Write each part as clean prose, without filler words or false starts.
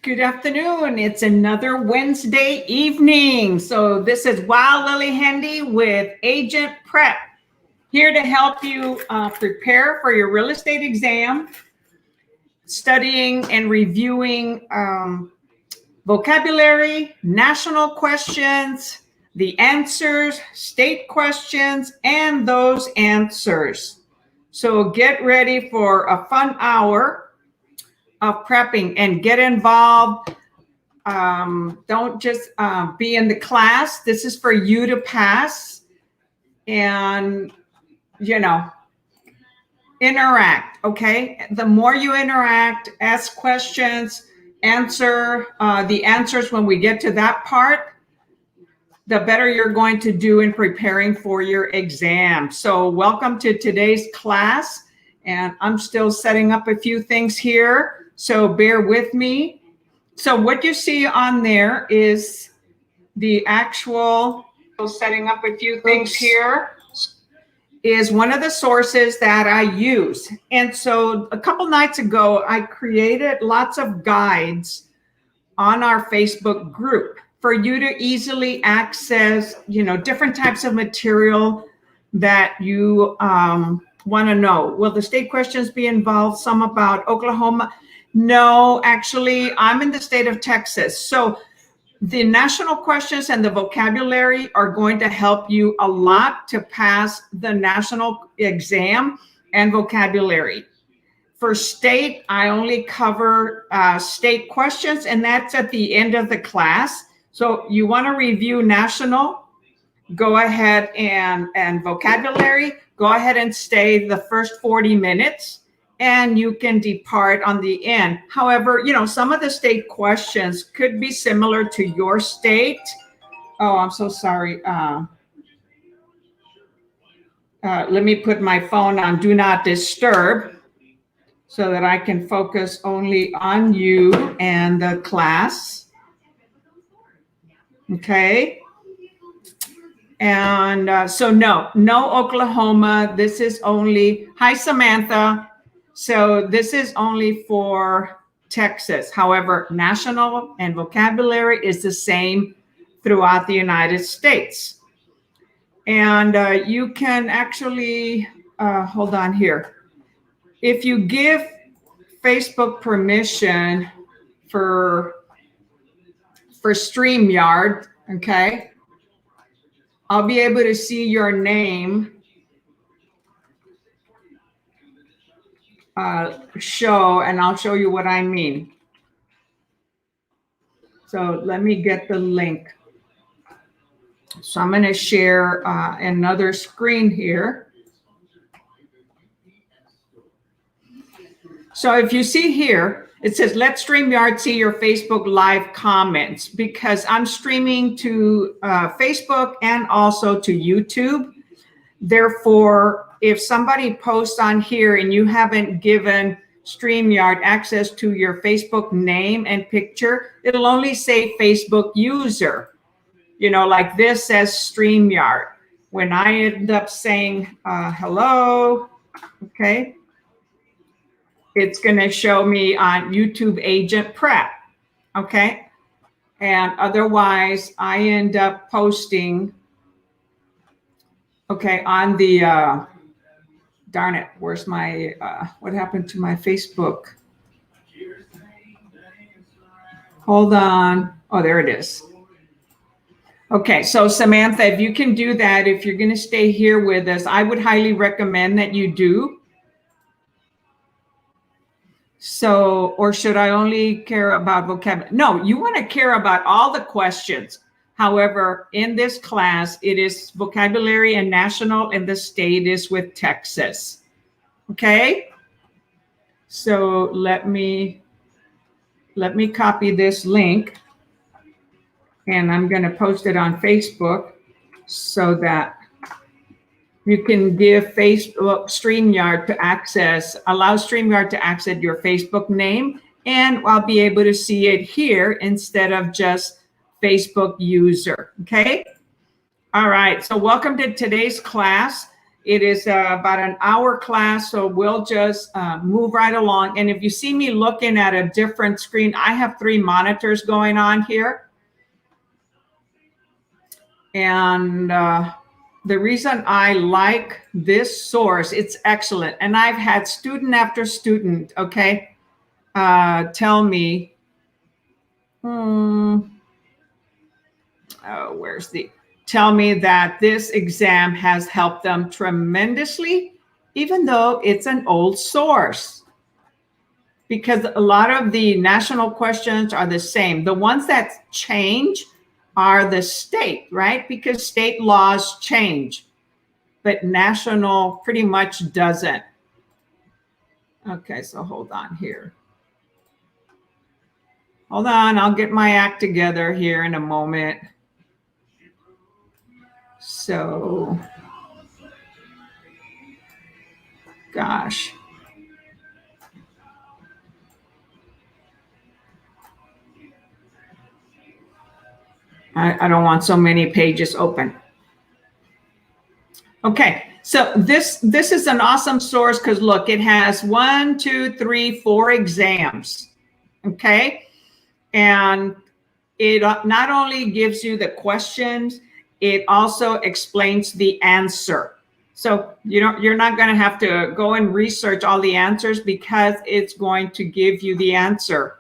Good afternoon. It's another Wednesday evening. So this is Lillie Handy with AgentPrep, here to help you prepare for your real estate exam, studying and reviewing vocabulary, national questions, the answers, state questions, and those answers. So get ready for a fun hour of prepping and get involved. Don't just be in the class. This is for you to pass and, interact, okay? The more you interact, ask questions, answer the answers when we get to that part, the better you're going to do in preparing for your exam. So welcome to today's class. And I'm still setting up a few things here, so bear with me. So what you see on there is the actual, setting up a few things here, is one of the sources that I use. And so a couple nights ago, I created lots of guides on our Facebook group for you to easily access, different types of material that you want to know. Will the state questions be involved? Some about Oklahoma? No, actually, I'm in the state of Texas. So the national questions and the vocabulary are going to help you a lot to pass the national exam and vocabulary. For state, I only cover state questions, and that's at the end of the class. So you want to review national, go ahead and vocabulary, go ahead and stay the first 40 minutes. And you can depart on the end. However, some of the state questions could be similar to your state. Oh, I'm so sorry. Let me put my phone on Do Not Disturb so that I can focus only on you and the class. Okay. And so no Oklahoma. This is only, hi, Samantha. So this is only for Texas. However, national and vocabulary is the same throughout the United States. And you can actually, hold on here. If you give Facebook permission for StreamYard, okay, I'll be able to see your name show, and I'll show you what I mean. So let me get the link. So I'm going to share another screen here. So if you see here, it says, let StreamYard see your Facebook Live comments, because I'm streaming to Facebook and also to YouTube. Therefore, if somebody posts on here and you haven't given StreamYard access to your Facebook name and picture, it'll only say Facebook user. Like this says StreamYard. When I end up saying hello, okay, it's going to show me on YouTube AgentPrep, okay? And otherwise, I end up posting, okay, on the, darn it, where's my, what happened to my Facebook? Hold on. Oh, there it is. Okay, so Samantha, if you can do that, if you're going to stay here with us, I would highly recommend that you do. So, or should I only care about vocabulary? No, you want to care about all the questions. However, in this class, it is vocabulary and national, and the state is with Texas. Okay? So let me copy this link, and I'm going to post it on Facebook so that you can give Facebook StreamYard to access, allow StreamYard to access your Facebook name, and I'll be able to see it here instead of just Facebook user. Okay. All right. So welcome to today's class. It is about an hour class, so we'll just move right along. And if you see me looking at a different screen, I have 3 monitors going on here. And the reason I like this source, it's excellent. And I've had student after student, okay, tell me, tell me that this exam has helped them tremendously, even though it's an old source. Because a lot of the national questions are the same. The ones that change are the state, right? Because state laws change, but national pretty much doesn't. Okay, so hold on here. Hold on, I'll get my act together here in a moment. So, gosh. I don't want so many pages open. Okay, so this is an awesome source because look, it has 1, 2, 3, 4 exams. Okay, and it not only gives you the questions, it also explains the answer. So you're not going to have to go and research all the answers because it's going to give you the answer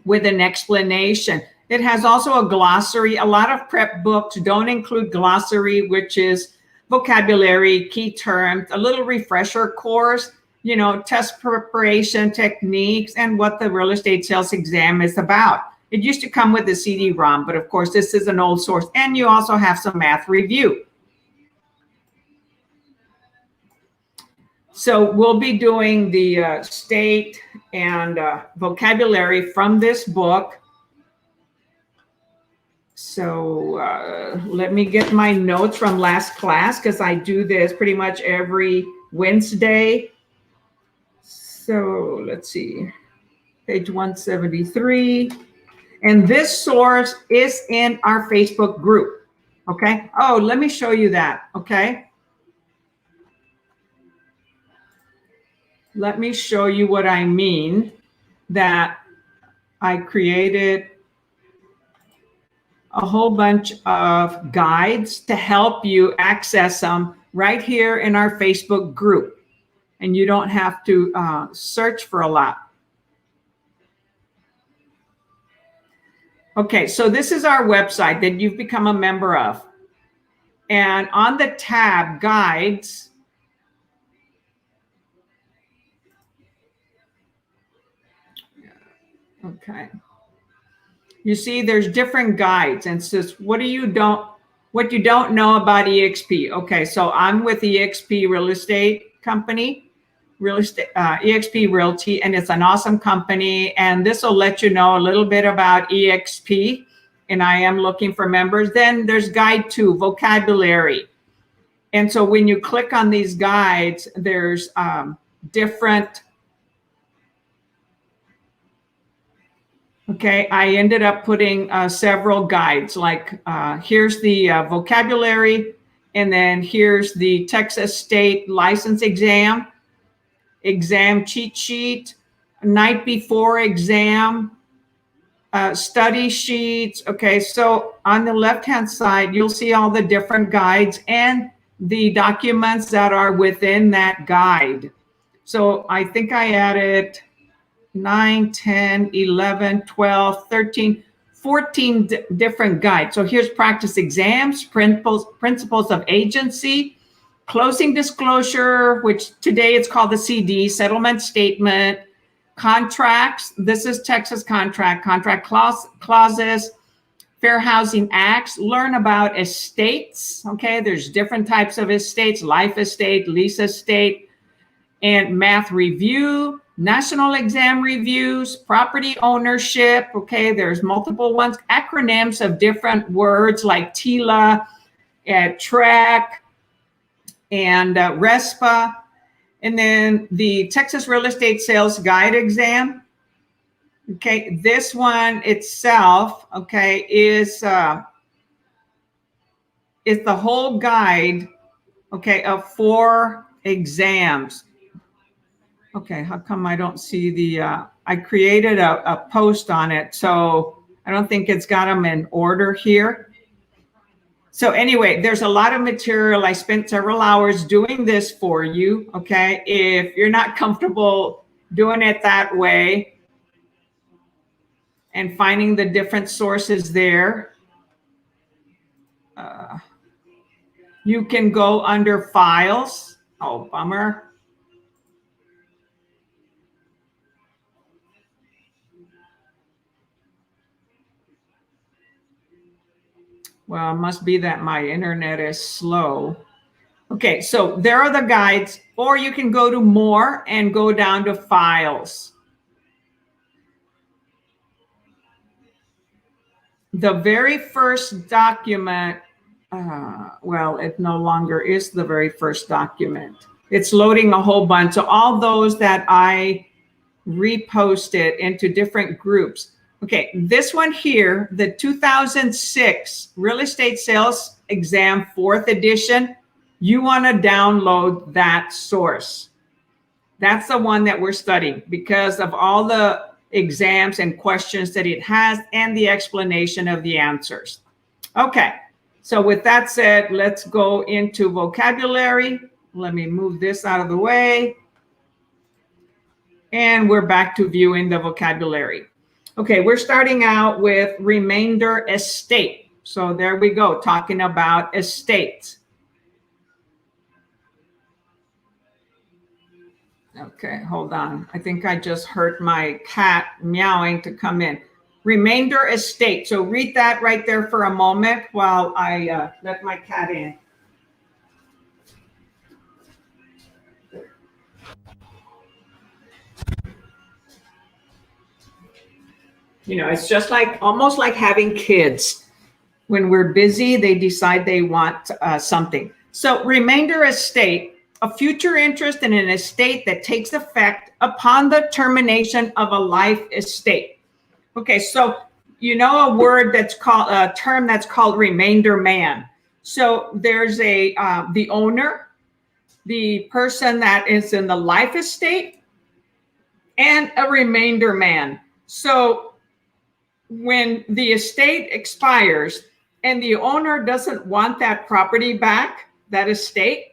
with an explanation. It has also a glossary. A lot of prep books don't include glossary, which is vocabulary, key terms, a little refresher course, test preparation techniques, and what the real estate sales exam is about. It used to come with the CD-ROM, but of course this is an old source. And you also have some math review. So we'll be doing the state and vocabulary from this book. So let me get my notes from last class because I do this pretty much every Wednesday. So let's see, page 173. And this source is in our Facebook group, okay? Oh, let me show you that, okay? Let me show you what I mean, that I created a whole bunch of guides to help you access them right here in our Facebook group. And you don't have to search for a lot. Okay, so this is our website that you've become a member of. And on the tab Guides, okay, you see there's different guides, and it says what you don't know about EXP. Okay, so I'm with EXP Real Estate Company. EXP Realty, and it's an awesome company. And this will let you know a little bit about EXP. And I am looking for members. Then there's Guide 2, Vocabulary. And so when you click on these guides, there's different. Okay, I ended up putting several guides. Like here's the vocabulary, and then here's the Texas State License Exam cheat sheet, night before exam, study sheets. Okay, so on the left-hand side, you'll see all the different guides and the documents that are within that guide. So I think I added 9, 10, 11, 12, 13, 14 different guides. So here's practice exams, principles of agency, closing disclosure, which today it's called the CD, settlement statement, contracts. This is Texas contract clauses, Fair Housing Acts. Learn about estates. Okay, there's different types of estates, life estate, lease estate, and math review, national exam reviews, property ownership. Okay, there's multiple ones, acronyms of different words like TILA, TREC, and RESPA, and then the Texas Real Estate Sales Guide Exam. Okay, this one itself, okay, is the whole guide okay, of 4 exams. Okay, how come I don't see the, I created a post on it, so I don't think it's got them in order here. So anyway, there's a lot of material. I spent several hours doing this for you, okay? If you're not comfortable doing it that way and finding the different sources there, you can go under Files. Oh, bummer. Well, it must be that my internet is slow. Okay, so there are the guides, or you can go to More and go down to Files. The very first document, well, it no longer is the very first document. It's loading a whole bunch. So all those that I reposted into different groups. Okay, this one here, the 2006 Real Estate Sales Exam 4th edition, you want to download that source. That's the one that we're studying because of all the exams and questions that it has and the explanation of the answers. Okay, so with that said, let's go into vocabulary. Let me move this out of the way. And we're back to viewing the vocabulary. Okay, we're starting out with remainder estate. So there we go, talking about estates. Okay, hold on. I think I just heard my cat meowing to come in. Remainder estate. So read that right there for a moment while I let my cat in. You know, it's just like almost like having kids. When we're busy, they decide they want something. So remainder estate, a future interest in an estate that takes effect upon the termination of a life estate. Okay, so you know a word that's called, a term that's called remainder man. So there's a the owner, the person that is in the life estate, and a remainder man. So when the estate expires and the owner doesn't want that property back, that estate,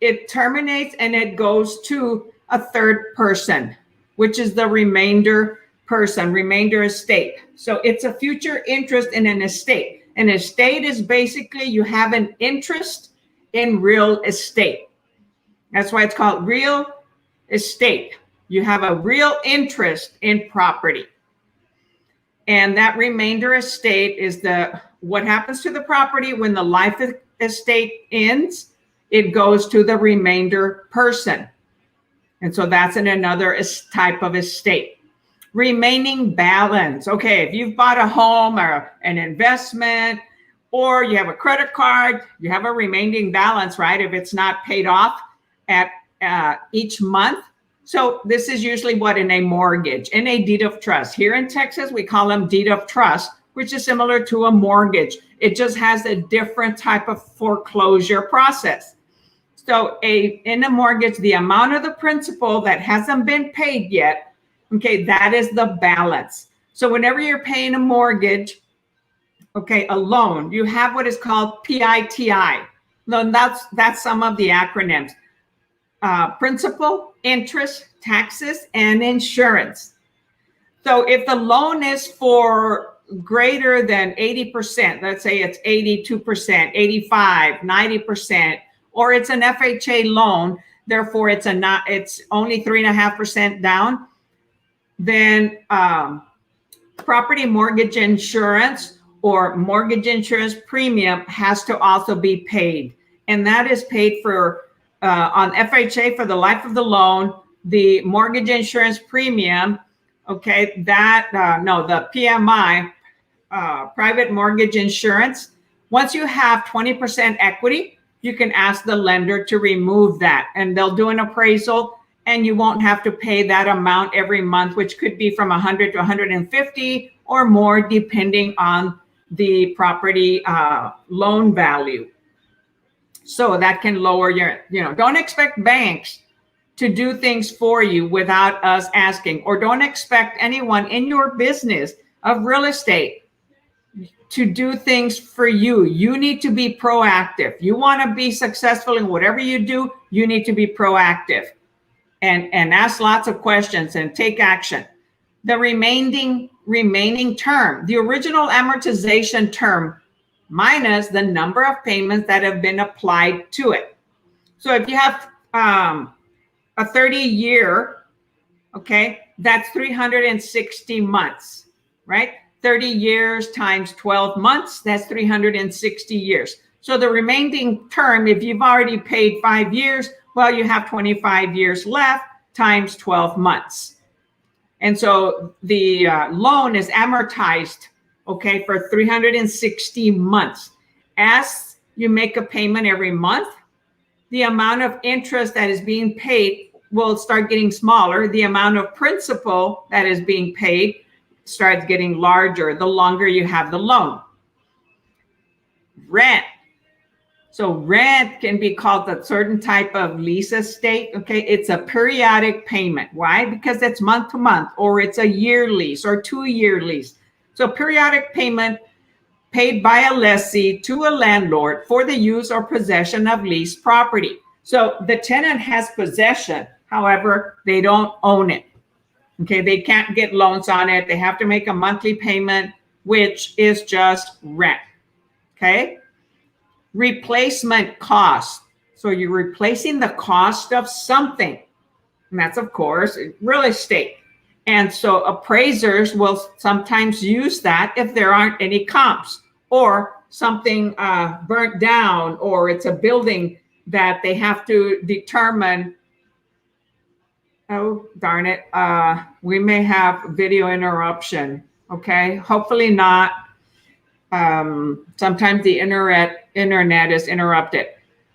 it terminates and it goes to a third person, which is the remainder person, remainder estate. So it's a future interest in an estate. An estate is basically you have an interest in real estate. That's why it's called real estate. You have a real interest in property. And that remainder estate is what happens to the property when the life estate ends. It goes to the remainder person. And so that's in another type of estate. Remaining balance. Okay, if you've bought a home or an investment, or you have a credit card, you have a remaining balance, right? If it's not paid off at each month. So this is usually what in a mortgage, in a deed of trust. Here in Texas, we call them deed of trust, which is similar to a mortgage. It just has a different type of foreclosure process. So in a mortgage, the amount of the principal that hasn't been paid yet, okay, that is the balance. So whenever you're paying a mortgage, okay, a loan, you have what is called PITI. No, that's some of the acronyms. Principal, interest, taxes, and insurance. So if the loan is for greater than 80%, let's say it's 82%, 85, 90%, or it's an FHA loan, therefore it's only 3.5% down, then property mortgage insurance or mortgage insurance premium has to also be paid. And that is paid for on FHA for the life of the loan, the mortgage insurance premium, okay, the PMI, private mortgage insurance. Once you have 20% equity, you can ask the lender to remove that and they'll do an appraisal and you won't have to pay that amount every month, which could be from 100 to 150 or more, depending on the property loan value. So that can lower your, don't expect banks to do things for you without us asking, or don't expect anyone in your business of real estate to do things for you. You need to be proactive. You want to be successful in whatever you do, you need to be proactive and ask lots of questions and take action. The remaining term, the original amortization term minus the number of payments that have been applied to it. So if you have a 30-year, okay, that's 360 months, right? 30 years times 12 months, that's 360 years. So the remaining term, if you've already paid 5 years, well, you have 25 years left times 12 months. And so the loan is amortized, okay, for 360 months. As you make a payment every month, the amount of interest that is being paid will start getting smaller. The amount of principal that is being paid starts getting larger the longer you have the loan. Rent. So rent can be called a certain type of lease estate. Okay, it's a periodic payment. Why? Because it's month to month, or it's a year lease or 2-year lease. So periodic payment paid by a lessee to a landlord for the use or possession of leased property. So the tenant has possession, however, they don't own it. Okay, they can't get loans on it. They have to make a monthly payment, which is just rent. Okay. Replacement cost. So you're replacing the cost of something. And that's, of course, real estate. And so appraisers will sometimes use that if there aren't any comps, or something burnt down, or it's a building that they have to determine. Oh, darn it. We may have video interruption. Okay. Hopefully not. Sometimes the internet is interrupted.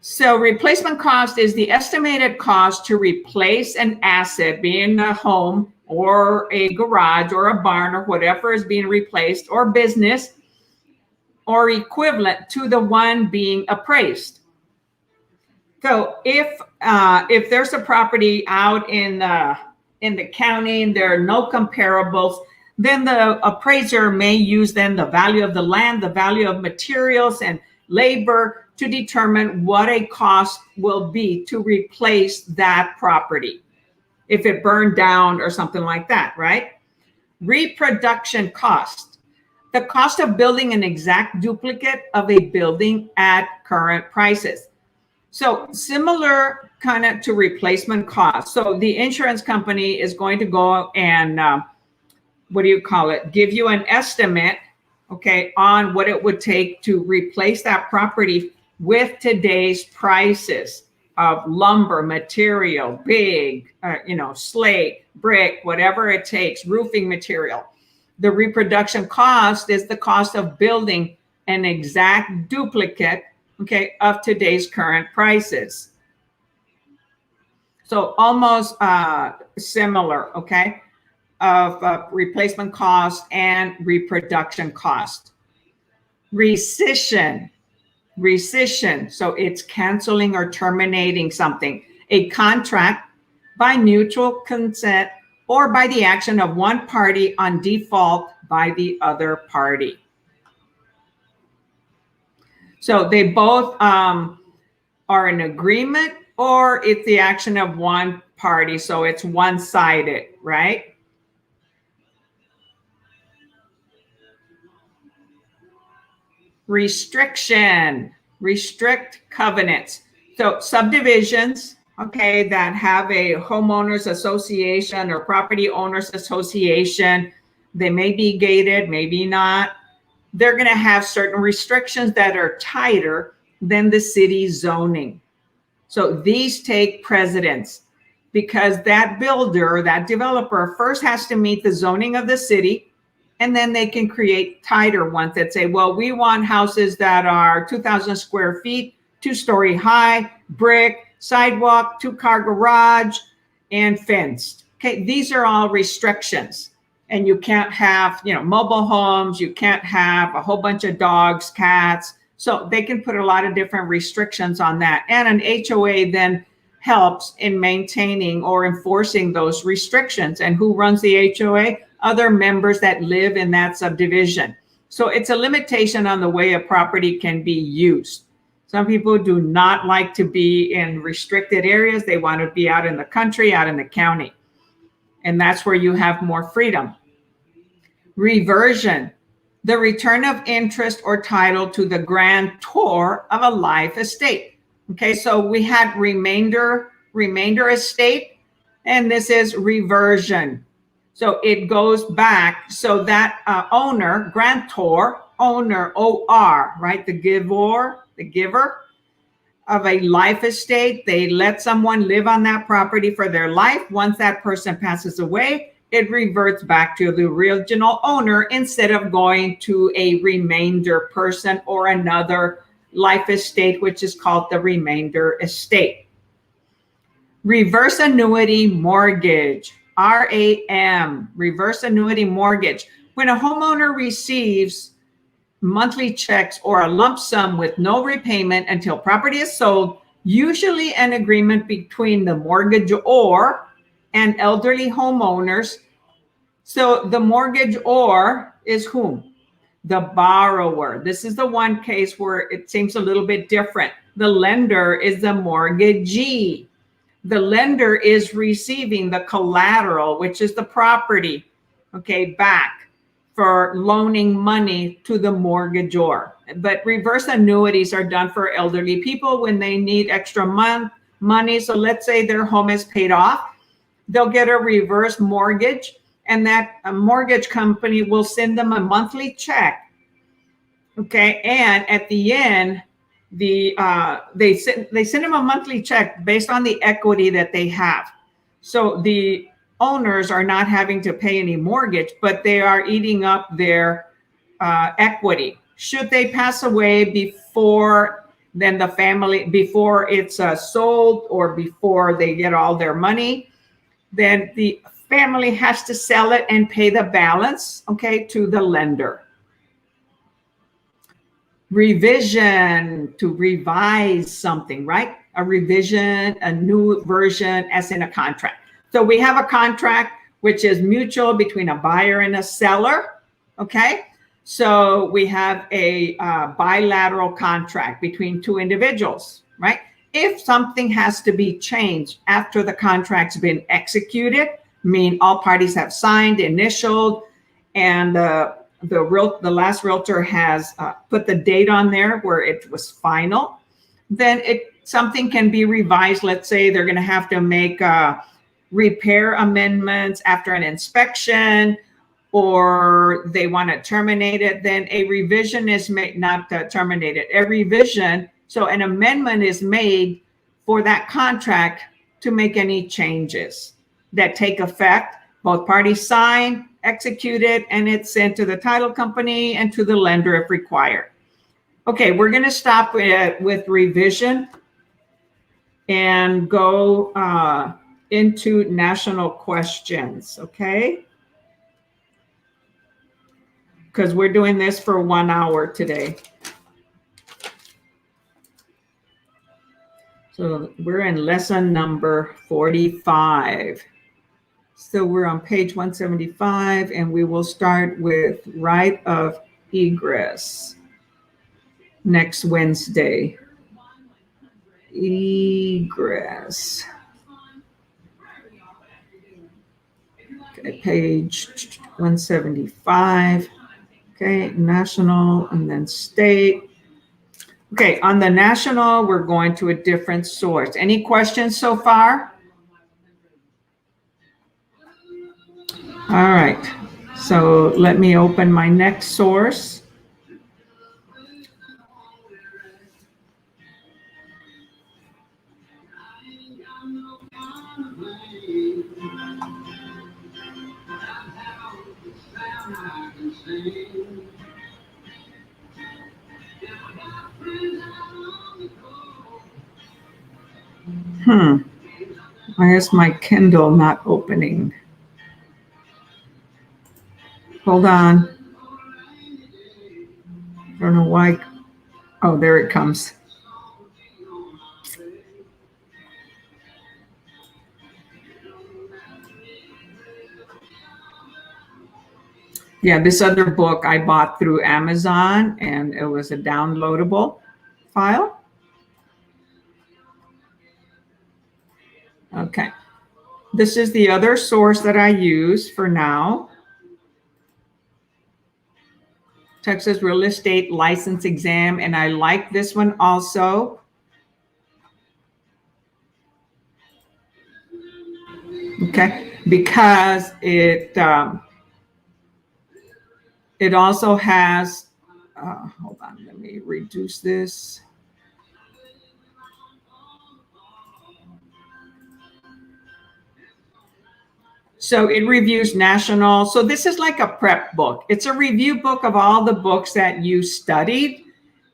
So replacement cost is the estimated cost to replace an asset, being a home or a garage or a barn or whatever is being replaced, or business, or equivalent to the one being appraised. So if there's a property out in the county and there are no comparables, then the appraiser may use then the value of the land, the value of materials and labor to determine what a cost will be to replace that property if it burned down or something like that, right? Reproduction cost, the cost of building an exact duplicate of a building at current prices. So similar kind of to replacement cost. So the insurance company is going to go and give you an estimate, okay, on what it would take to replace that property with today's prices of lumber, material, slate, brick, whatever it takes, roofing material. The reproduction cost is the cost of building an exact duplicate, okay, of today's current prices. So almost similar, okay, of replacement cost and reproduction cost. Rescission, so it's canceling or terminating something, a contract by mutual consent or by the action of one party on default by the other party. So they both are in agreement, or it's the action of one party, so it's one-sided, right? Restriction, restrict covenants. So subdivisions, okay, that have a homeowners association or property owners association, they may be gated, maybe not. They're going to have certain restrictions that are tighter than the city zoning. So these take precedence because that builder, that developer first has to meet the zoning of the city, and then they can create tighter ones that say, well, we want houses that are 2,000 square feet, 2-story high, brick, sidewalk, 2-car garage, and fenced. Okay, these are all restrictions. And you can't have, mobile homes. You can't have a whole bunch of dogs, cats. So they can put a lot of different restrictions on that. And an HOA then helps in maintaining or enforcing those restrictions. And who runs the HOA? Other members that live in that subdivision. So it's a limitation on the way a property can be used. Some people do not like to be in restricted areas. They want to be out in the country, out in the county. And that's where you have more freedom. Reversion, the return of interest or title to the grantor of a life estate. Okay, so we had remainder estate, and this is reversion. So it goes back, so that owner, grantor, owner, OR, right? The giver of a life estate, they let someone live on that property for their life. Once that person passes away, it reverts back to the original owner instead of going to a remainder person or another life estate, which is called the remainder estate. Reverse annuity mortgage, RAM, reverse annuity mortgage. When a homeowner receives monthly checks or a lump sum with no repayment until property is sold, usually an agreement between the mortgagor and elderly homeowners. So the mortgagor is whom? The borrower. This is the one case where it seems a little bit different. The lender is the mortgagee. The lender is receiving the collateral, which is the property, okay, back for loaning money to the mortgagor. But reverse annuities are done for elderly people when they need extra money. So let's say their home is paid off. They'll get a reverse mortgage, and that mortgage company will send them a monthly check. Okay, and at the end, they send them a monthly check based on the equity that they have. So the owners are not having to pay any mortgage, but they are eating up their equity. Should they pass away before then the family, before it's sold or before they get all their money, then the family has to sell it and pay the balance, okay, to the lender. Revision, to revise something, right? A revision, a new version, as in a contract. So we have a contract which is mutual between a buyer and a seller, okay? So we have a bilateral contract between two individuals, right? If something has to be changed after the contract's been executed, mean all parties have signed, initialed, and the last realtor has put the date on there where it was final, then something can be revised. Let's say they're going to have to make repair amendments after an inspection, or they want to terminate it, then a revision is made, not terminate it, a revision. So an amendment is made for that contract to make any changes that take effect. Both parties sign, execute it, and it's sent to the title company and to the lender if required. Okay, we're going to stop with revision and go into national questions, okay? Because we're doing this for 1 hour today. So we're in lesson number 45. So we're on page 175, and we will start with right of egress next Wednesday. Egress. Okay, page 175. Okay, national and then state. Okay, on the national, we're going to a different source. Any questions so far? All right, so let me open my next source. Why is my Kindle not opening? Hold on. I don't know why Oh, there it comes. Yeah, this other book I bought through Amazon, and it was a downloadable file. Okay. This is the other source that I use for now. Texas Real Estate License Exam, and I like this one also. Okay, because it also has, hold on, let me reduce this. So it reviews national. So this is like a prep book. It's a review book of all the books that you studied,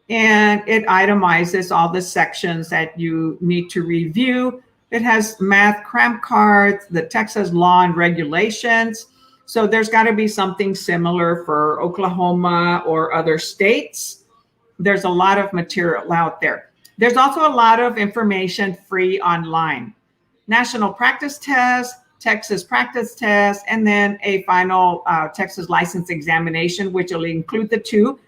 and it itemizes all the sections that you need to review. It has math cramp cards, the Texas law and regulations. So there's got to be something similar for Oklahoma or other states. There's a lot of material out there. There's also a lot of information free online. National practice test, Texas practice test, and then a final Texas license examination, which will include the two.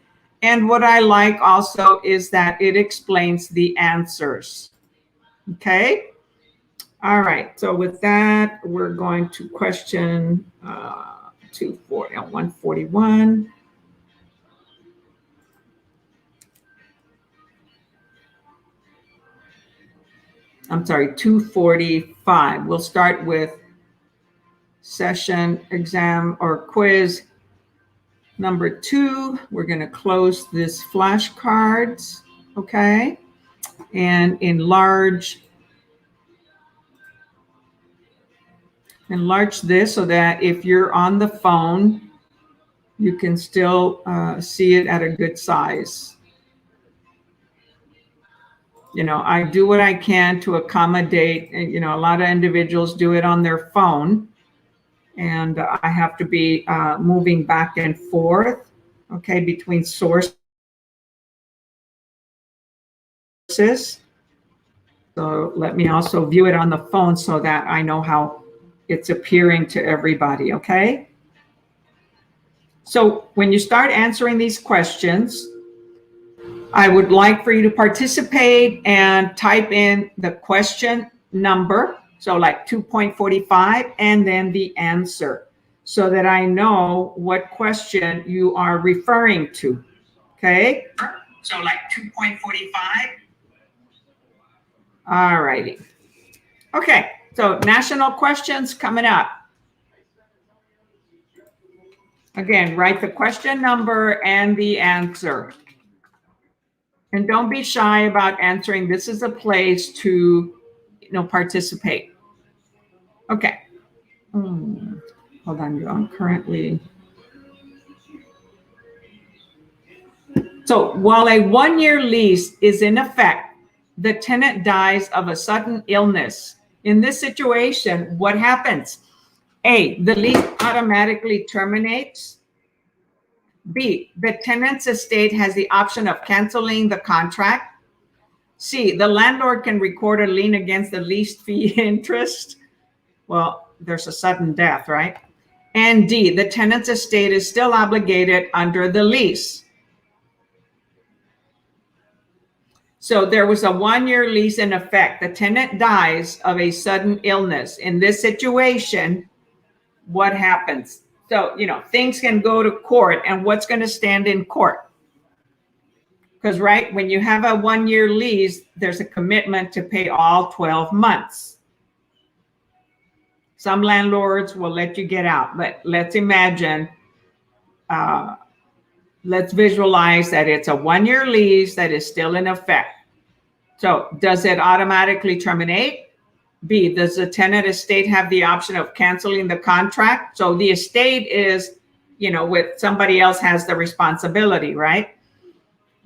And what I like also is that it explains the answers. Okay. All right. So with that, we're going to question 141. I'm sorry, 245. We'll start with session exam or quiz number 2. We're going to close this flashcards, okay, and enlarge this so that if you're on the phone, you can still see it at a good size. You know, I do what I can to accommodate, you know, a lot of individuals do it on their phone, and I have to be moving back and forth, okay, between sources. So let me also view it on the phone so that I know how it's appearing to everybody, okay? So when you start answering these questions, I would like for you to participate and type in the question number, so like 2.45, and then the answer, so that I know what question you are referring to, okay? So like 2.45. All righty. Okay, so national questions coming up. Again, write the question number and the answer. And don't be shy about answering. This is a place to, you know, participate. Okay. Hold on, I'm currently. So while a 1-year lease is in effect, the tenant dies of a sudden illness. In this situation, what happens? A, the lease automatically terminates. B, the tenant's estate has the option of canceling the contract. C, the landlord can record a lien against the lease fee interest. Well, there's a sudden death, right? And D, the tenant's estate is still obligated under the lease. So there was a 1-year lease in effect. The tenant dies of a sudden illness. In this situation, what happens? So, you know, things can go to court, and what's going to stand in court? Because, right, when you have a 1-year lease, there's a commitment to pay all 12 months. Some landlords will let you get out, but let's imagine, let's visualize that it's a 1-year lease that is still in effect. So does it automatically terminate? B, does the tenant estate have the option of canceling the contract? So the estate is, you know, with somebody else has the responsibility, right?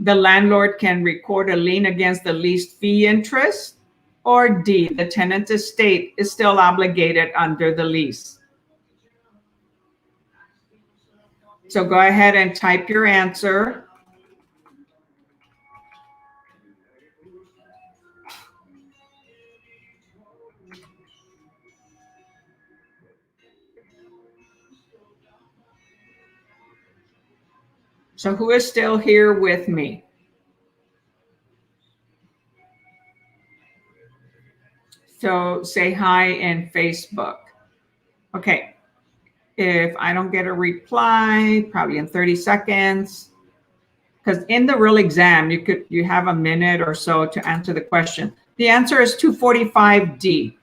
The landlord can record a lien against the lease fee interest. Or D, the tenant's estate is still obligated under the lease. So go ahead and type your answer. So who is still here with me? So say hi in Facebook. Okay. If I don't get a reply, probably in 30 seconds, because in the real exam, you have a minute or so to answer the question. The answer is 245D.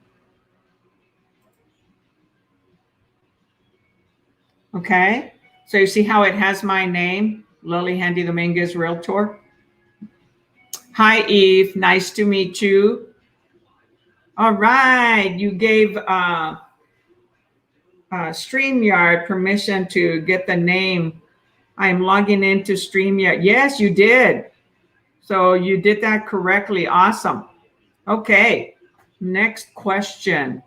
Okay. So you see how it has my name, Lillie Handy Dominguez, Realtor. Hi, Eve. Nice to meet you. All right. You gave StreamYard permission to get the name. I'm logging into StreamYard. Yes, you did. So you did that correctly. Awesome. Okay. Next question.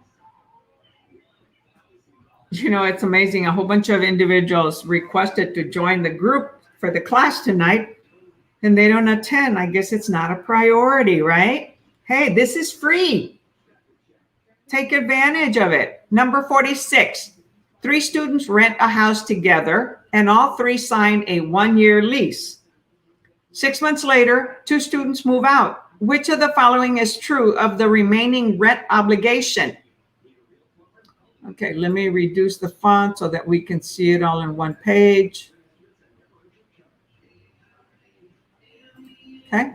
You know, it's amazing. A whole bunch of individuals requested to join the group for the class tonight, and they don't attend. I guess it's not a priority, right? Hey, this is free. Take advantage of it. Number 46. 3 students rent a house together, and all 3 sign a 1-year lease. 6 months later, 2 students move out. Which of the following is true of the remaining rent obligation? Okay, let me reduce the font so that we can see it all in one page. Okay.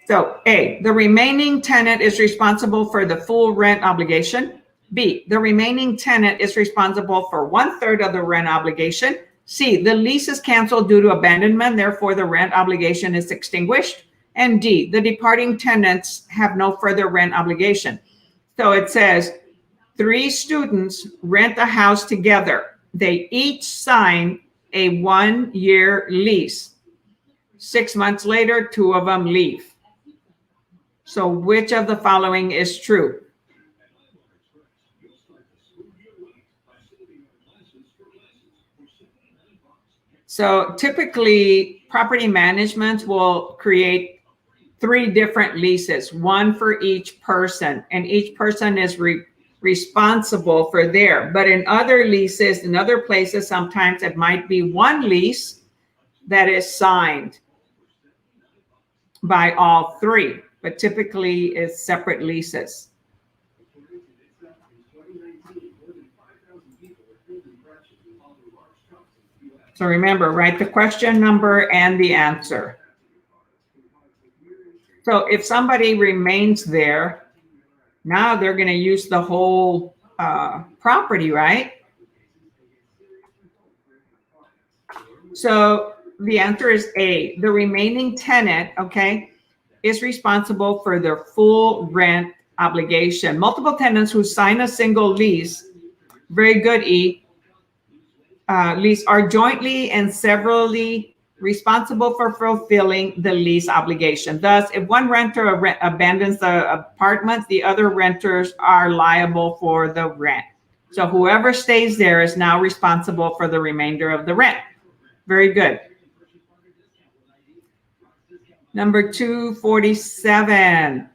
So A, the remaining tenant is responsible for the full rent obligation. B, the remaining tenant is responsible for 1/3 of the rent obligation. C, the lease is canceled due to abandonment, therefore the rent obligation is extinguished. And D, the departing tenants have no further rent obligation. So it says 3 students rent a house together. They each sign a 1-year lease. 6 months later, 2 of them leave. So which of the following is true? So typically, property management will create 3 different leases, 1 for each person, and each person is responsible for their. But in other leases, in other places, sometimes it might be 1 lease that is signed by all 3, but typically it's separate leases. So remember, write the question number and the answer. So if somebody remains there, now they're going to use the whole property, right? So the answer is A. The remaining tenant, okay, is responsible for their full rent obligation. Multiple tenants who sign a single lease, very good, E, lease are jointly and severally responsible for fulfilling the lease obligation. Thus, if one renter abandons the apartment, the other renters are liable for the rent. So whoever stays there is now responsible for the remainder of the rent. Very good. Number 247.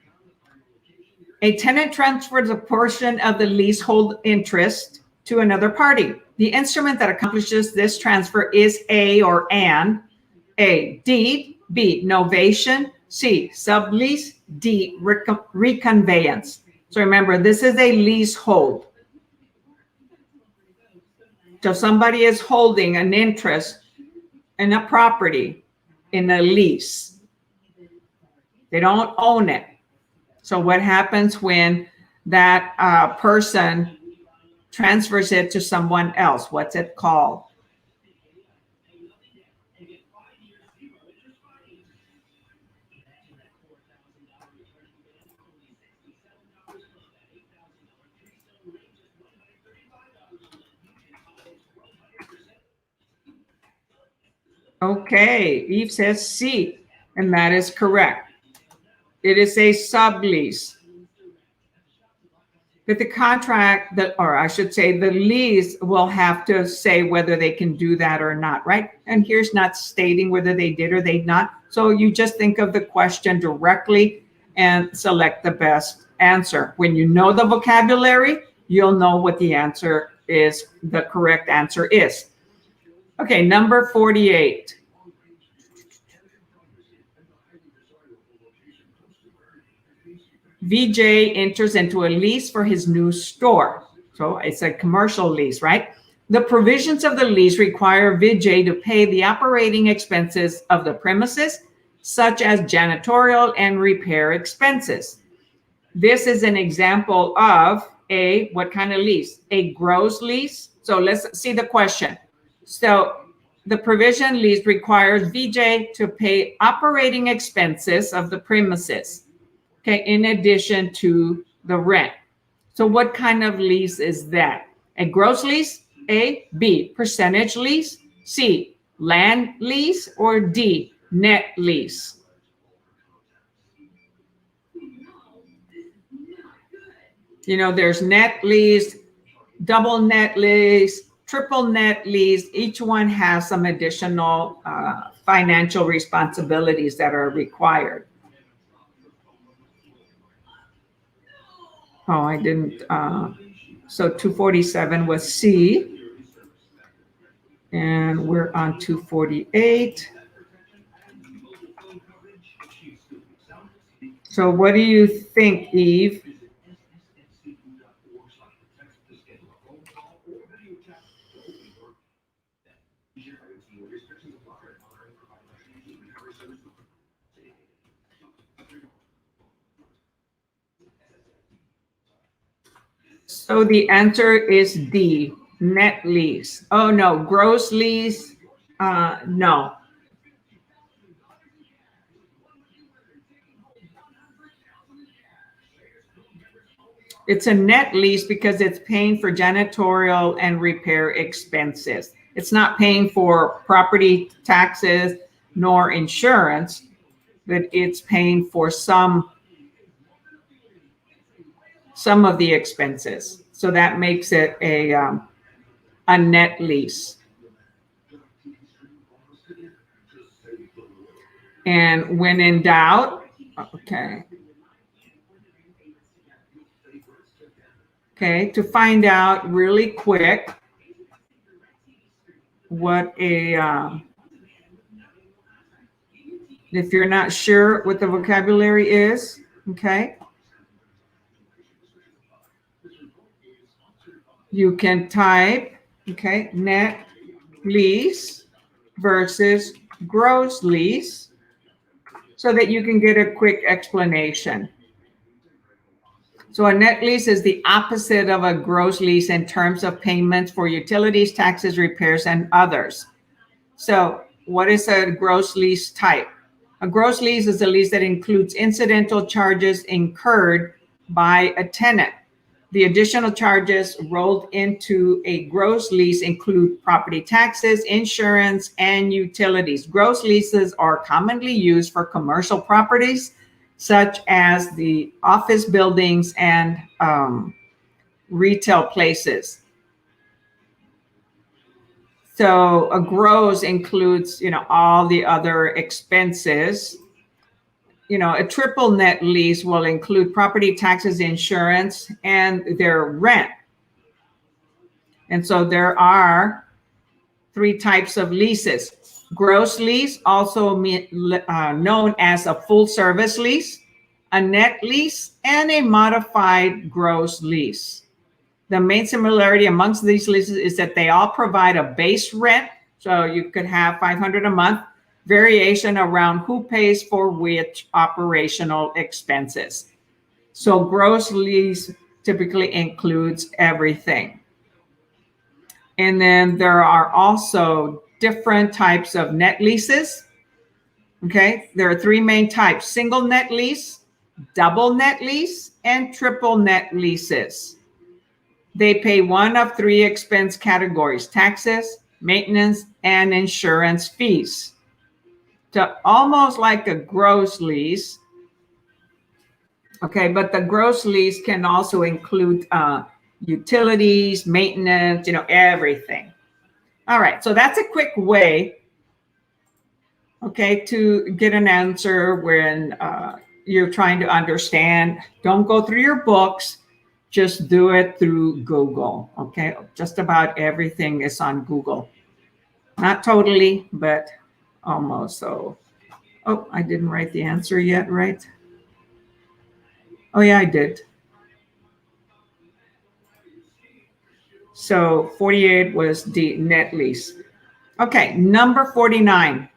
A tenant transfers a portion of the leasehold interest to another party. The instrument that accomplishes this transfer is A or an A, deed, B, novation, C, sublease, D, reconveyance. So remember, this is a leasehold. So somebody is holding an interest in a property in a lease. They don't own it. So what happens when that person transfers it to someone else? What's it called? Okay, Eve says C, and that is correct. It is a sublease. But the contract, or I should say the lease, will have to say whether they can do that or not, right? And here's not stating whether they did or they not. So you just think of the question directly and select the best answer. When you know the vocabulary, you'll know what the answer is, the correct answer is. Okay, number 48. VJ enters into a lease for his new store. So it's a commercial lease, right? The provisions of the lease require VJ to pay the operating expenses of the premises, such as janitorial and repair expenses. This is an example of what kind of lease? A gross lease. So let's see the question. So the provision lease requires VJ to pay operating expenses of the premises, okay, in addition to the rent. So what kind of lease is that? A gross lease? A, B, percentage lease, C, land lease, or D, net lease? You know, there's net lease, double net lease, triple net lease. Each one has some additional financial responsibilities that are required. Oh, I didn't. So 247 was C. And we're on 248. So what do you think, Eve? So the answer is D, net lease. Oh no, gross lease, no. It's a net lease because it's paying for janitorial and repair expenses. It's not paying for property taxes nor insurance, but it's paying for some of the expenses. So that makes it a net lease. And when in doubt, okay, to find out really quick what if you're not sure what the vocabulary is, okay, you can type, okay, net lease versus gross lease so that you can get a quick explanation. So a net lease is the opposite of a gross lease in terms of payments for utilities, taxes, repairs, and others. So what is a gross lease type? A gross lease is a lease that includes incidental charges incurred by a tenant. The additional charges rolled into a gross lease include property taxes, insurance, and utilities. Gross leases are commonly used for commercial properties, such as the office buildings and retail places. So a gross includes, all the other expenses. A triple net lease will include property taxes, insurance, and their rent. And so there are 3 types of leases. Gross lease, also known as a full service lease, a net lease, and a modified gross lease. The main similarity amongst these leases is that they all provide a base rent. So you could have $500 a month, variation around who pays for which operational expenses. So gross lease typically includes everything. And then there are also different types of net leases. Okay, there are 3 main types: single net lease, double net lease, and triple net leases. They pay one of 3 expense categories: taxes, maintenance, and insurance fees. So almost like a gross lease. Okay, but the gross lease can also include utilities, maintenance, everything. All right, so that's a quick way, okay, to get an answer when you're trying to understand. Don't go through your books, just do it through Google, okay? Just about everything is on Google. Not totally, but almost. So, oh, I didn't write the answer yet, right? Oh yeah, I did. So 48 was the net lease. Okay, number 49.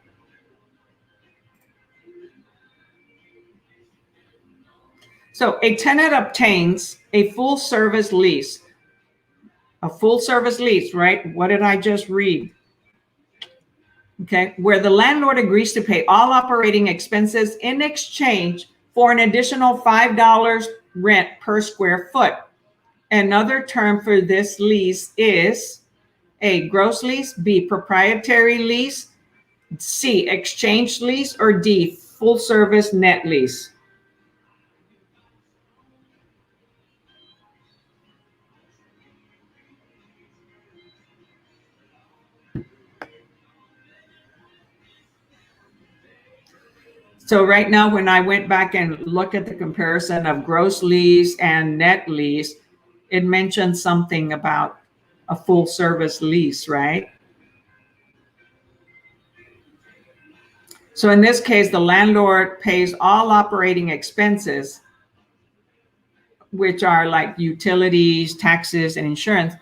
So a tenant obtains a full service lease. A full service lease, right? What did I just read? Okay, where the landlord agrees to pay all operating expenses in exchange for an additional $5 rent per square foot. Another term for this lease is A, gross lease, B, proprietary lease, C, exchange lease, or D, full service net lease. So right now, when I went back and looked at the comparison of gross lease and net lease, it mentioned something about a full service lease, right? So in this case, the landlord pays all operating expenses, which are like utilities, taxes, and insurance.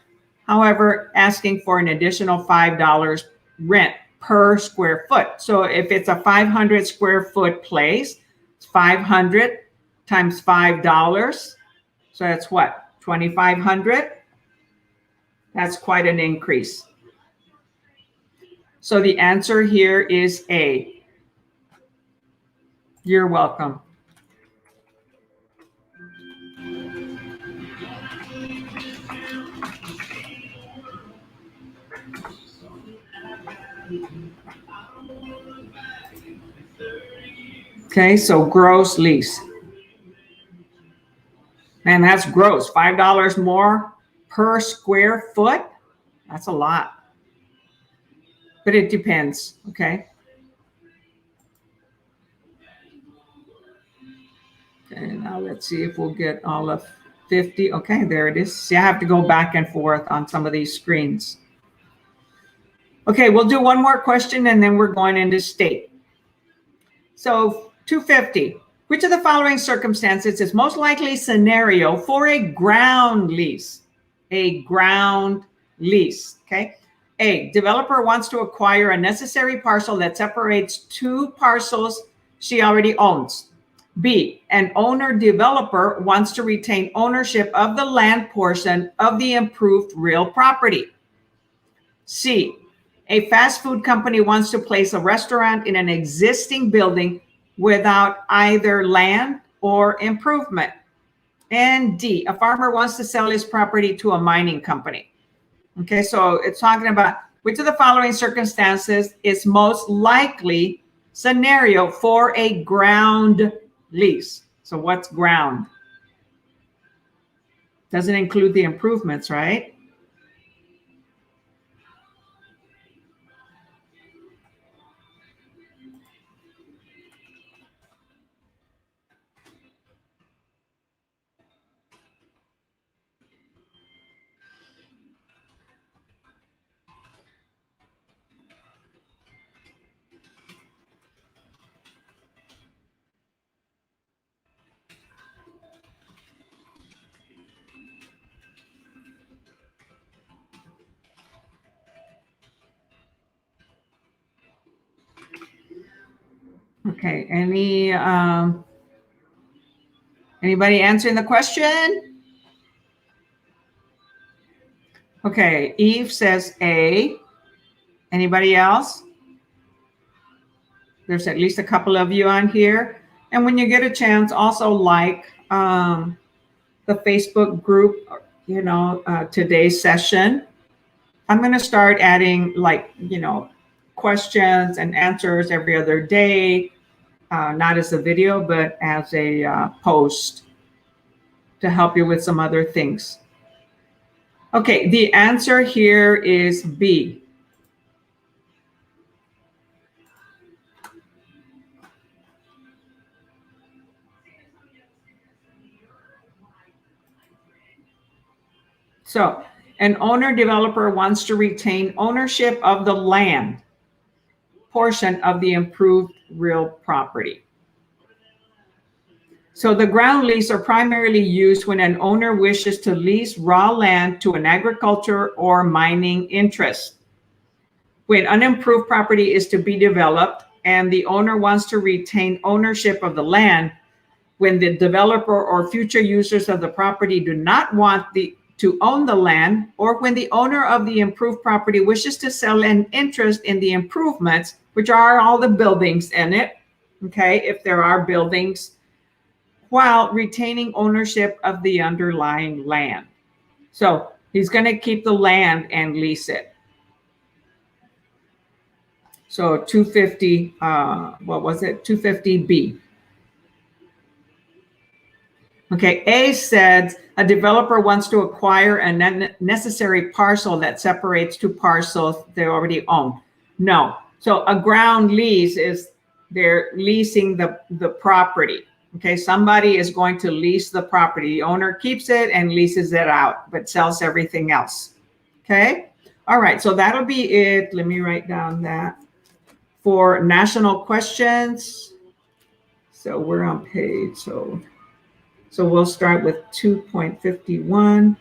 However, asking for an additional $5 rent per square foot. So if it's a 500 square foot place, it's 500 times $5. So that's what, 2,500? That's quite an increase. So the answer here is A. You're welcome. Okay, so gross lease. Man, that's gross. $5 more per square foot. That's a lot. But it depends, okay? Okay, now let's see if we'll get all of 50. Okay, there it is. See, I have to go back and forth on some of these screens. Okay, we'll do one more question and then we're going into state. So 250. Which of the following circumstances is most likely scenario for a ground lease? A ground lease, okay? A, developer wants to acquire a necessary parcel that separates two parcels she already owns. B, an owner developer wants to retain ownership of the land portion of the improved real property. C, a fast food company wants to place a restaurant in an existing building without either land or improvement. And D, a farmer wants to sell his property to a mining company. Okay, so it's talking about which of the following circumstances is most likely scenario for a ground lease. So what's ground? Doesn't include the improvements, right? Okay, anybody answering the question? Okay, Eve says A. Anybody else? There's at least a couple of you on here. And when you get a chance, also like the Facebook group, you know, today's session. I'm going to start adding like, you know, questions and answers every other day, not as a video, but as a post to help you with some other things. Okay, the answer here is B. So an owner developer wants to retain ownership of the land portion of the improved real property. So the ground lease are primarily used when an owner wishes to lease raw land to an agriculture or mining interest. When unimproved property is to be developed and the owner wants to retain ownership of the land, when the developer or future users of the property do not want to own the land, or when the owner of the improved property wishes to sell an interest in the improvements, which are all the buildings in it, okay, if there are buildings, while retaining ownership of the underlying land. So he's going to keep the land and lease it. So 250, what was it? 250B. Okay, A said a developer wants to acquire a necessary parcel that separates two parcels they already own. No. So a ground lease is they're leasing the property. Okay, somebody is going to lease the property. The owner keeps it and leases it out, but sells everything else. Okay, all right, so that'll be it. Let me write down that. For national questions, so we're on page, so we'll start with 2.51,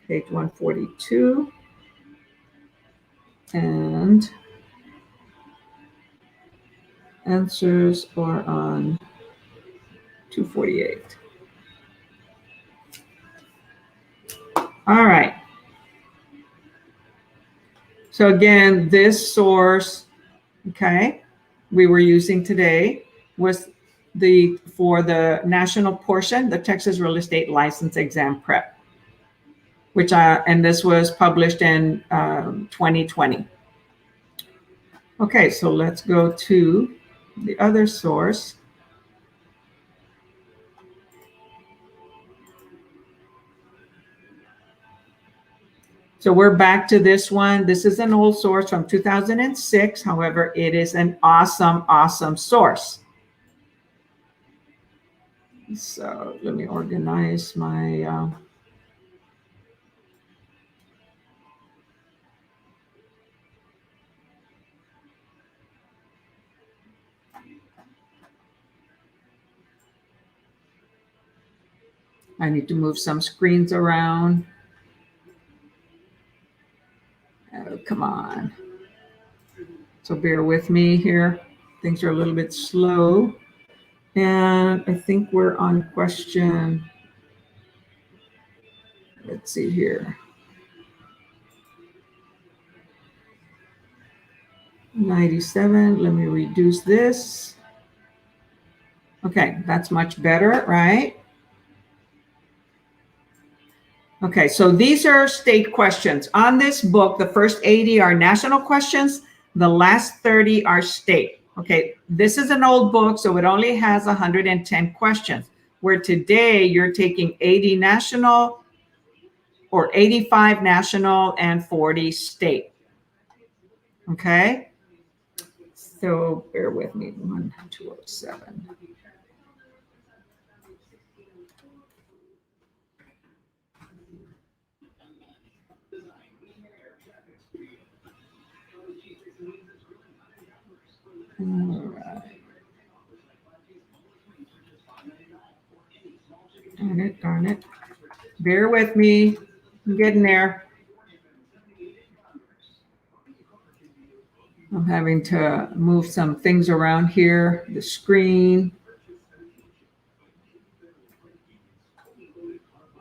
page 142, and answers are on 248. All right. So again, this source, okay, we were using today was for the national portion, the Texas Real Estate License Exam Prep, which and this was published in 2020. Okay, so let's go to the other source. So we're back to this one. This is an old source from 2006. However, it is an awesome, awesome source. So let me organize my I need to move some screens around. Oh, come on. So bear with me here. Things are a little bit slow. And I think we're on question, let's see here. 97, let me reduce this. Okay, that's much better, right? Okay, so these are state questions. On this book, the first 80 are national questions. The last 30 are state. Okay, this is an old book, so it only has 110 questions, where today you're taking 80 national or 85 national and 40 state. Okay, so bear with me, 1207. All right. Darn it. Bear with me. I'm getting there. I'm having to move some things around here, the screen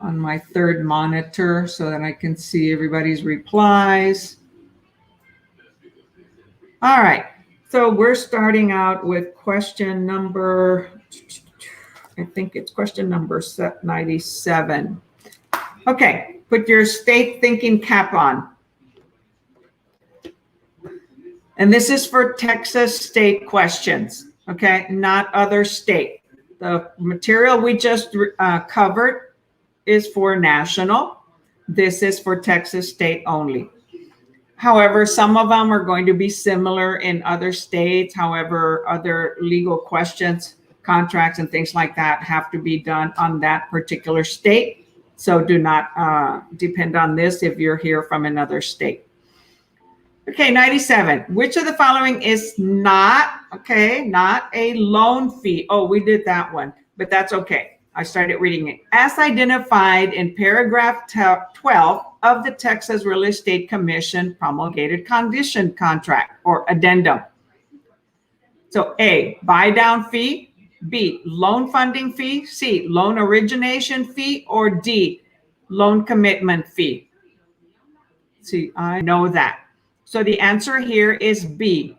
on my third monitor so that I can see everybody's replies. All right. So we're starting out with question number, I think it's question number 97. Okay, put your state thinking cap on. And this is for Texas state questions, okay, not other state. The material we just covered is for national. This is for Texas state only. However, some of them are going to be similar in other states. However, other legal questions, contracts, and things like that have to be done on that particular state. So do not depend on this if you're here from another state. Okay, 97. Which of the following is not a loan fee? Oh, we did that one, but that's okay. I started reading it. As identified in paragraph 12 of the Texas Real Estate Commission promulgated condition contract or addendum. So A, buy down fee, B, loan funding fee, C, loan origination fee, or D, loan commitment fee. See, I know that. So the answer here is B.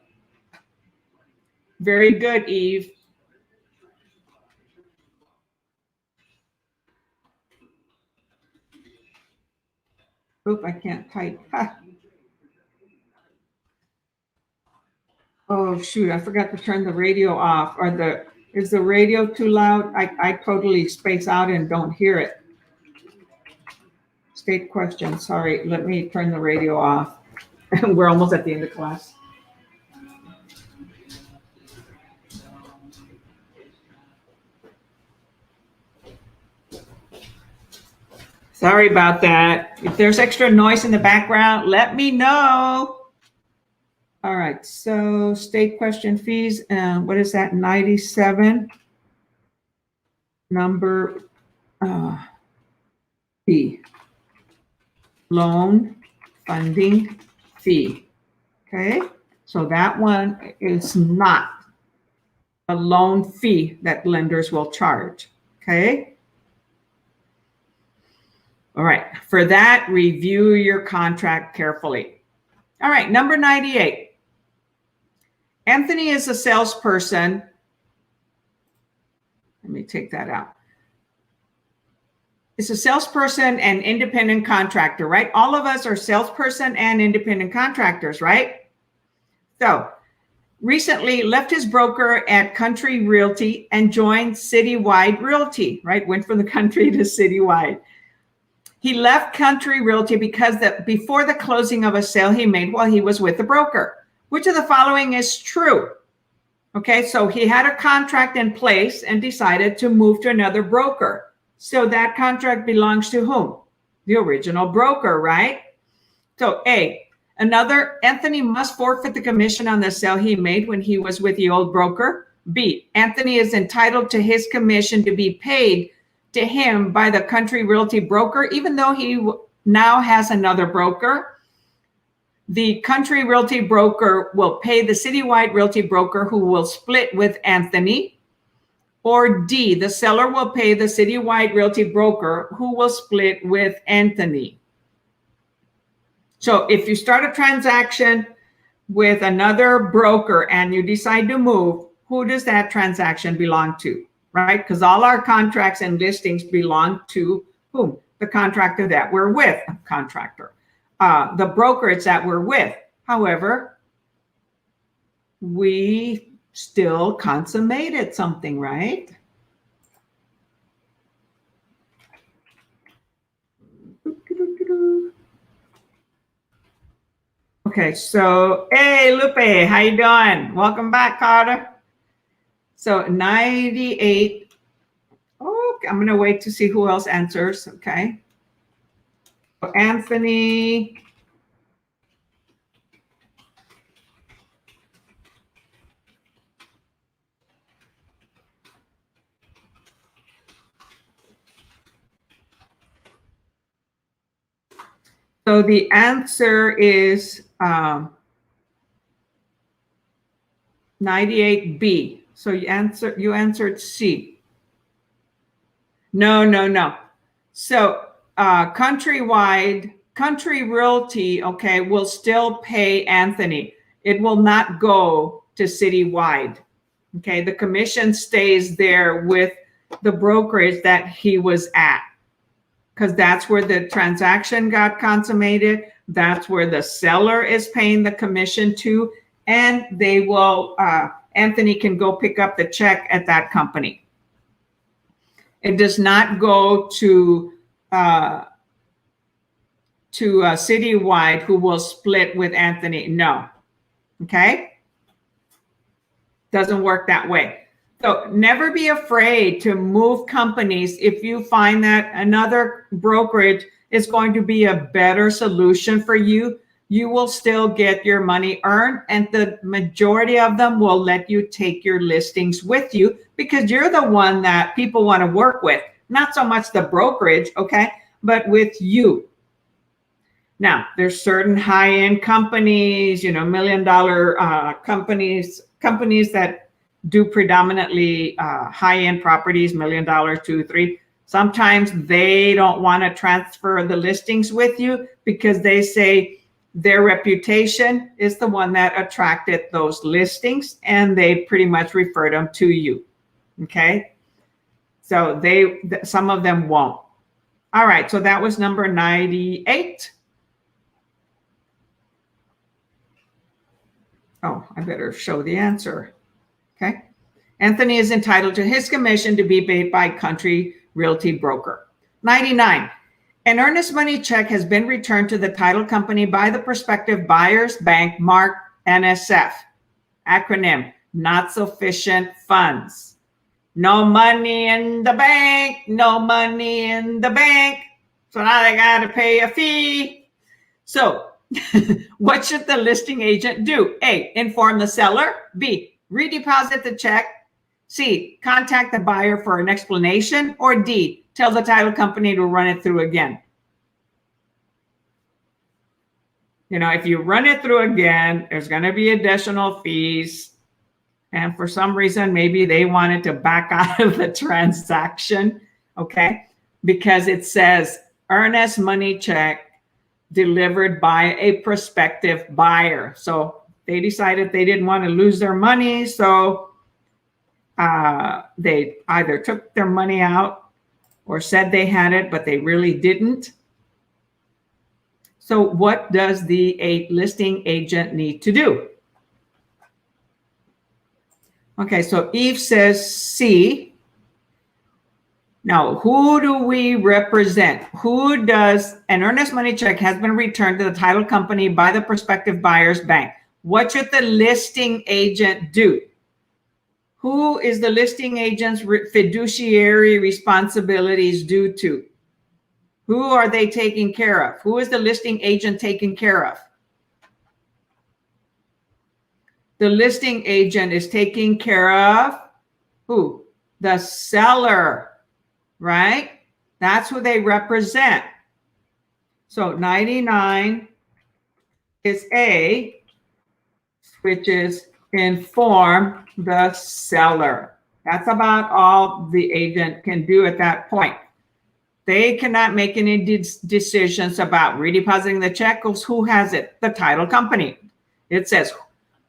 Very good, Eve. Oop, I can't type. Ha. Oh, shoot, I forgot to turn the radio off. Is the radio too loud? I totally space out and don't hear it. State question, sorry, let me turn the radio off. We're almost at the end of class. Sorry about that. If there's extra noise in the background, let me know. All right, so state question fees, what is that, 97? Number B, loan funding fee. Okay, so that one is not a loan fee that lenders will charge. Okay. All right, for that, review your contract carefully. All right, number 98. Anthony is a salesperson. Let me take that out. It's a salesperson and independent contractor, right? All of us are salesperson and independent contractors, right? So recently left his broker at Country Realty and joined Citywide Realty, right? Went from the country to Citywide. He left Country Realty because before the closing of a sale he made while he was with the broker. Which of the following is true? Okay, so he had a contract in place and decided to move to another broker. So that contract belongs to whom? The original broker, right? So A, Anthony must forfeit the commission on the sale he made when he was with the old broker. B, Anthony is entitled to his commission to be paid to him by the Country Realty broker, even though he now has another broker. The Country Realty broker will pay the Citywide Realty broker who will split with Anthony. Or D, the seller will pay the Citywide Realty broker who will split with Anthony. So if you start a transaction with another broker and you decide to move, who does that transaction belong to, right? Because all our contracts and listings belong to whom? The contractor that we're with, the brokerage that we're with. However, we still consummated something, right? Okay, so hey, Lupe, how you doing? Welcome back, Carter. So 98. Oh, I'm gonna wait to see who else answers. Okay. So Anthony. So the answer is 98B. So you answered C. No. So Country Realty, okay, will still pay Anthony. It will not go to Citywide. Okay, the commission stays there with the brokerage that he was at, because that's where the transaction got consummated. That's where the seller is paying the commission to, and they will, Anthony can go pick up the check at that company. It does not go to Citywide, who will split with Anthony. No. Okay. Doesn't work that way. So never be afraid to move companies if you find that another brokerage is going to be a better solution for you you will still get your money earned, and the majority of them will let you take your listings with you because you're the one that people want to work with, not so much the brokerage, okay, but with you. Now, there's certain high-end companies, $1 million companies that do predominantly high-end properties, $1 million, 2, 3. Sometimes they don't want to transfer the listings with you because they say their reputation is the one that attracted those listings, and they pretty much referred them to you. Okay, so some of them won't. All right, so that was number 98. Oh, I better show the answer. Okay. Anthony is entitled to his commission to be paid by country realty broker. 99. An earnest money check has been returned to the title company by the prospective buyer's bank marked NSF. Acronym, not sufficient funds. No money in the bank, no money in the bank. So now they got to pay a fee. So what should the listing agent do? A, inform the seller. B, redeposit the check. C, contact the buyer for an explanation. Or D, tell the title company to run it through again. If you run it through again, there's going to be additional fees. And for some reason, maybe they wanted to back out of the transaction, okay? Because it says earnest money check delivered by a prospective buyer. So they decided they didn't want to lose their money. So they either took their money out or said they had it, but they really didn't. So what does the listing agent need to do? Okay, so Eve says C. Now, who do we represent? Who does an earnest money check has been returned to the title company by the prospective buyer's bank? What should the listing agent do? Who is the listing agent's fiduciary responsibilities due to? Who are they taking care of? Who is the listing agent taking care of? The listing agent is taking care of who? The seller. Right? That's who they represent. So 99 is A, which is inform the seller. That's about all the agent can do at that point. They cannot make any decisions about redepositing the check. Who has it? The title company. It says,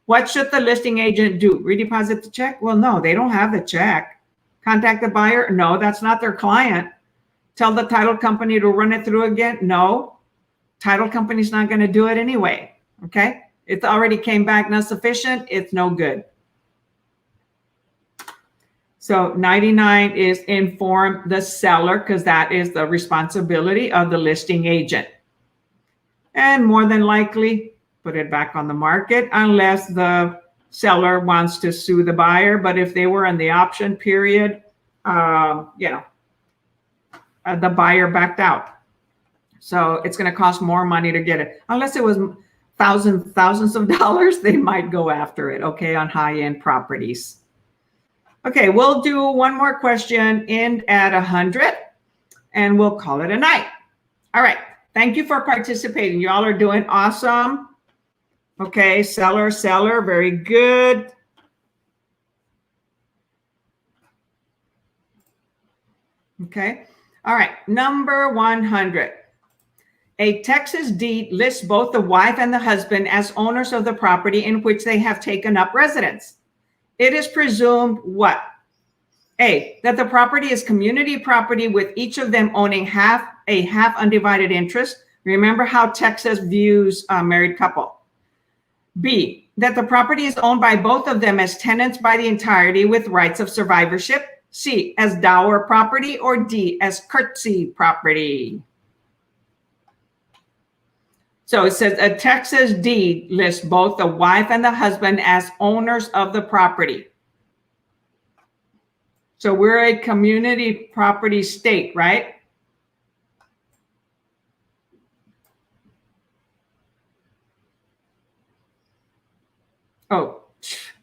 what should the listing agent do? Redeposit the check? Well, no, they don't have the check. Contact the buyer? No, that's not their client. Tell the title company to run it through again? No, title company's not going to do it anyway. Okay, it already came back not sufficient. It's no good. So 99 is inform the seller because that is the responsibility of the listing agent. And more than likely, put it back on the market unless the seller wants to sue the buyer. But if they were in the option period, the buyer backed out. So it's going to cost more money to get it. Unless it was thousands of dollars, they might go after it, okay, on high-end properties. Okay, we'll do one more question, end at 100, and we'll call it a night. All right, thank you for participating. You all are doing awesome. Okay, seller, very good. Okay, all right, number 100. A Texas deed lists both the wife and the husband as owners of the property in which they have taken up residence. It is presumed what? A, that the property is community property with each of them owning a half undivided interest. Remember how Texas views a married couple. B, that the property is owned by both of them as tenants by the entirety with rights of survivorship. C, as dower property, or D, as courtesy property. So it says a Texas deed lists both the wife and the husband as owners of the property. So we're a community property state, right? Oh,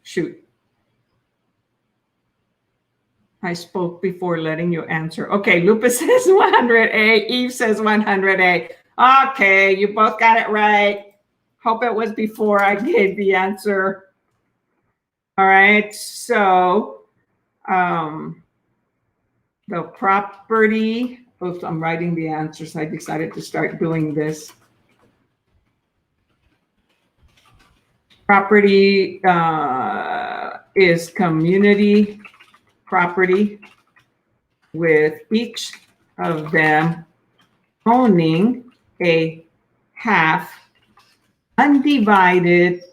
shoot. I spoke before letting you answer. Okay, Lupus says 100A. Eve says 100A. Okay, you both got it right. Hope it was before I gave the answer. All right, so the property, oops, I'm writing the answers. I decided to start doing this. Property is community property with each of them owning a half undivided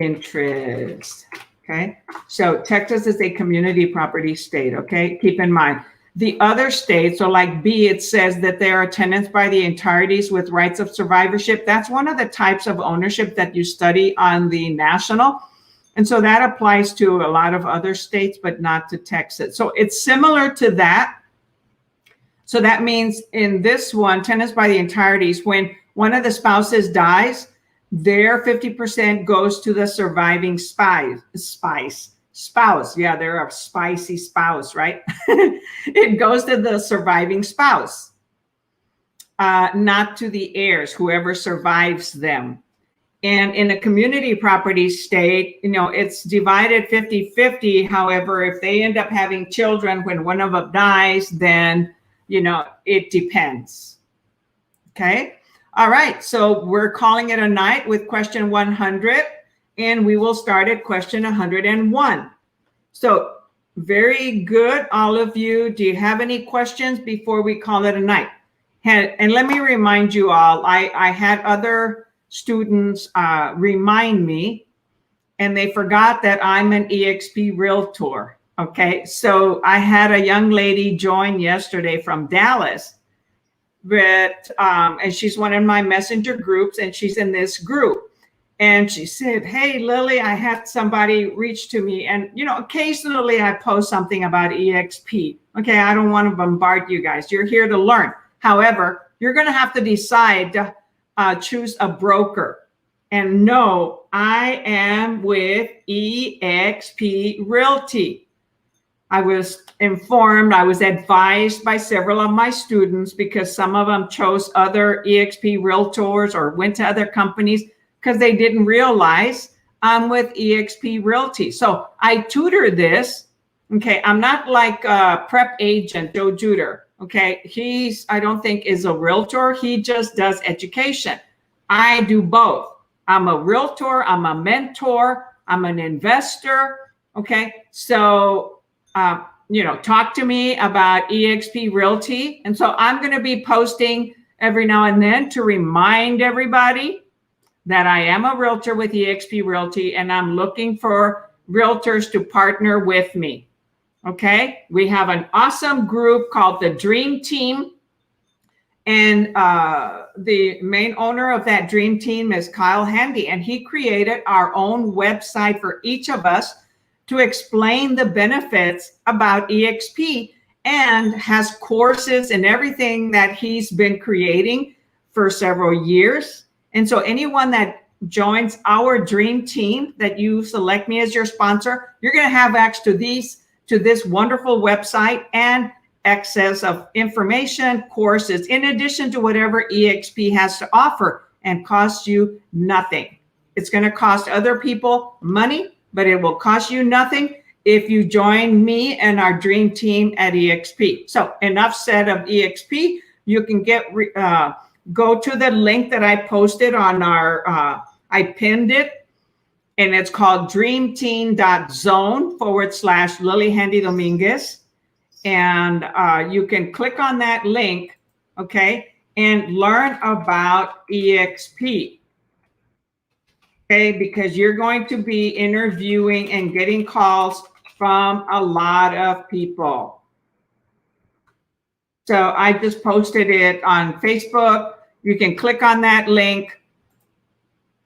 interest. Okay, so Texas is a community property state. Okay, keep in mind the other states. So like B, it says that there are tenants by the entireties with rights of survivorship. That's one of the types of ownership that you study on the national. And so that applies to a lot of other states, but not to Texas. So it's similar to that. So that means in this one, tenants by the entireties, when one of the spouses dies, their 50% goes to the surviving spouse. Yeah, they're a spicy spouse, right? It goes to the surviving spouse, not to the heirs, whoever survives them. And in a community property state, you know, it's divided 50-50. However, if they end up having children when one of them dies, then, you know, it depends. Okay. All right. So we're calling it a night with question 100, and we will start at question 101. So very good, all of you. Do you have any questions before we call it a night? And let me remind you all, I had other students remind me, and they forgot that I'm an EXP realtor. Okay, so I had a young lady join yesterday from Dallas, but and she's one of my messenger groups, and she's in this group, and she said, "Hey, Lillie, I had somebody reach to me, and you know, occasionally I post something about EXP. Okay, I don't want to bombard you guys. You're here to learn. However, you're going to have to decide to choose a broker. And no, I am with EXP Realty. I was informed, I was advised by several of my students, because some of them chose other EXP Realtors or went to other companies because they didn't realize I'm with EXP Realty. So I tutor this. Okay, I'm not like a prep agent, Joe Juder. Okay, I don't think is a realtor. He just does education. I do both. I'm a realtor, I'm a mentor, I'm an investor. Okay, so, you know, talk to me about EXP Realty. And so I'm going to be posting every now and then to remind everybody that I am a realtor with EXP Realty, and I'm looking for realtors to partner with me. Okay, we have an awesome group called the Dream Team, and the main owner of that Dream Team is Kyle Handy, and he created our own website for each of us to explain the benefits about EXP, and has courses and everything that he's been creating for several years. And so anyone that joins our Dream Team, that you select me as your sponsor, you're going to have access to this wonderful website and access of information, courses, in addition to whatever EXP has to offer, and costs you nothing. It's going to cost other people money, but it will cost you nothing if you join me and our Dream Team at EXP. So enough said of EXP. You can go to the link that I posted on our, I pinned it, and it's called dreamteam.zone/Lillie Handy Dominguez. And you can click on that link, okay, and learn about EXP, okay, because you're going to be interviewing and getting calls from a lot of people. So I just posted it on Facebook. You can click on that link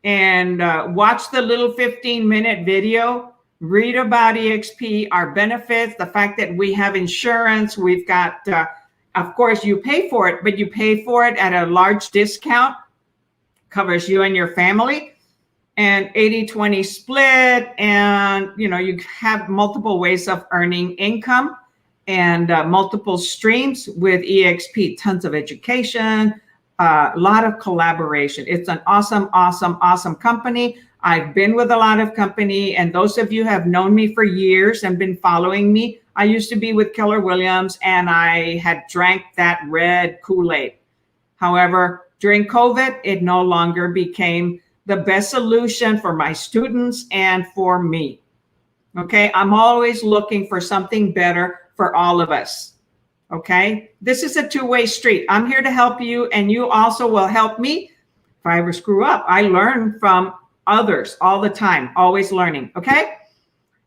and watch the little 15-minute video, read about EXP, our benefits, the fact that we have insurance. We've got, of course, you pay for it, but you pay for it at a large discount, covers you and your family. and 80-20 split. And, you know, you have multiple ways of earning income and multiple streams with EXP, tons of education, a lot of collaboration. It's an awesome, awesome, awesome company. I've been with a lot of company, and those of you have known me for years and been following me. I used to be with Keller Williams, and I had drank that red Kool-Aid. However, during COVID, it no longer became the best solution for my students and for me. Okay, I'm always looking for something better for all of us. Okay, this is a two-way street. I'm here to help you, and you also will help me if I ever screw up. I learn from others all the time, always learning. Okay,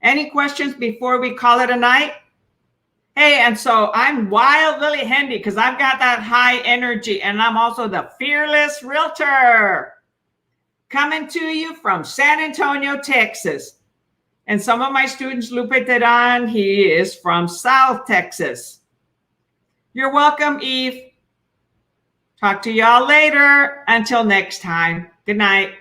any questions before we call it a night? Hey, and so I'm Wild Lillie Hendy because I've got that high energy, and I'm also the fearless realtor coming to you from San Antonio, Texas. And some of my students, Lupe Teran, he is from South Texas. You're welcome, Eve. Talk to y'all later. Until next time. Good night.